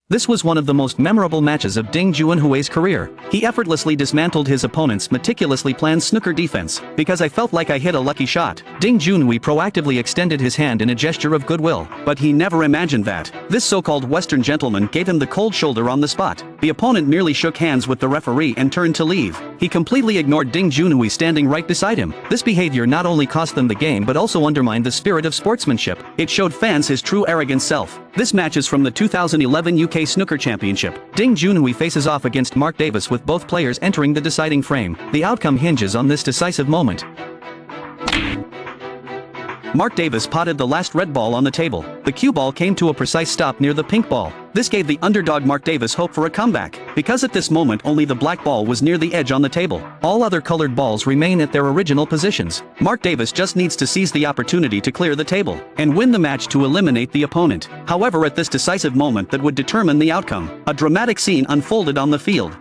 This was one of the most memorable matches of Ding Junhui's career. He effortlessly dismantled his opponent's meticulously planned snooker defense. Because I felt like I hit a lucky shot, Ding Junhui proactively extended his hand in a gesture of goodwill. But he never imagined that this so-called Western gentleman gave him the cold shoulder on the spot. The opponent merely shook hands with the referee and turned to leave. He completely ignored Ding Junhui standing right beside him. This behavior not only cost them the game but also undermined the spirit of sportsmanship. It showed fans his true arrogant self. This match is from the 2011 UK Snooker Championship. Ding Junhui faces off against Mark Davis with both players entering the deciding frame. The outcome hinges on this decisive moment. Mark Davis potted the last red ball on the table. The cue ball came to a precise stop near the pink ball. This gave the underdog Mark Davis hope for a comeback. Because at this moment only the black ball was near the edge on the table. All other colored balls remain at their original positions. Mark Davis just needs to seize the opportunity to clear the table and win the match to eliminate the opponent. However, at this decisive moment that would determine the outcome, a dramatic scene unfolded on the field.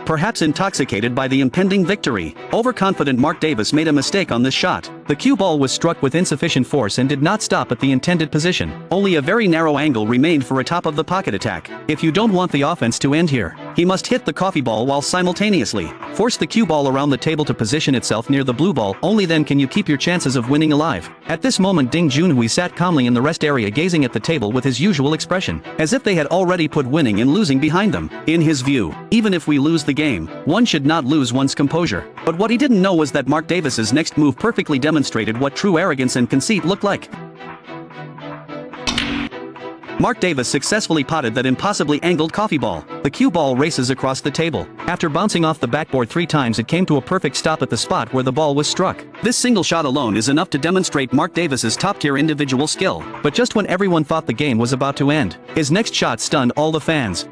Perhaps intoxicated by the impending victory, overconfident Mark Davis made a mistake on this shot. The cue ball was struck with insufficient force and did not stop at the intended position. Only a very narrow angle remained for a top-of-the-pocket attack. If you don't want the offense to end here, he must hit the coffee ball while simultaneously force the cue ball around the table to position itself near the blue ball. Only then can you keep your chances of winning alive. At this moment Ding Junhui sat calmly in the rest area gazing at the table with his usual expression, as if they had already put winning and losing behind them. In his view, even if we lose the game, one should not lose one's composure. But what he didn't know was that Mark Davis's next move perfectly demonstrated what true arrogance and conceit looked like. Mark Davis successfully potted that impossibly angled coffee ball. The cue ball races across the table. After bouncing off the backboard 3 times, it came to a perfect stop at the spot where the ball was struck. This single shot alone is enough to demonstrate Mark Davis's top-tier individual skill. But just when everyone thought the game was about to end, his next shot stunned all the fans.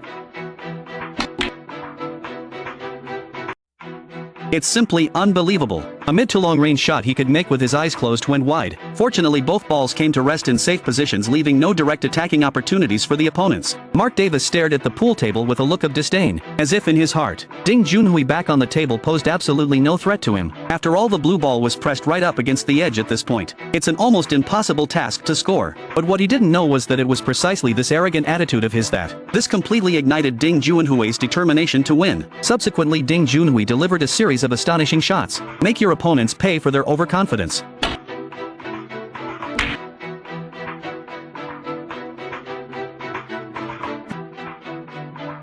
It's simply unbelievable. A mid to long range shot he could make with his eyes closed went wide. Fortunately, both balls came to rest in safe positions, leaving no direct attacking opportunities for the opponents. Mark Davis stared at the pool table with a look of disdain, as if in his heart, Ding Junhui back on the table posed absolutely no threat to him. After all, the blue ball was pressed right up against the edge at this point. It's an almost impossible task to score. But what he didn't know was that it was precisely this arrogant attitude of his that completely ignited Ding Junhui's determination to win. Subsequently, Ding Junhui delivered a series of astonishing shots. Make your opponents pay for their overconfidence.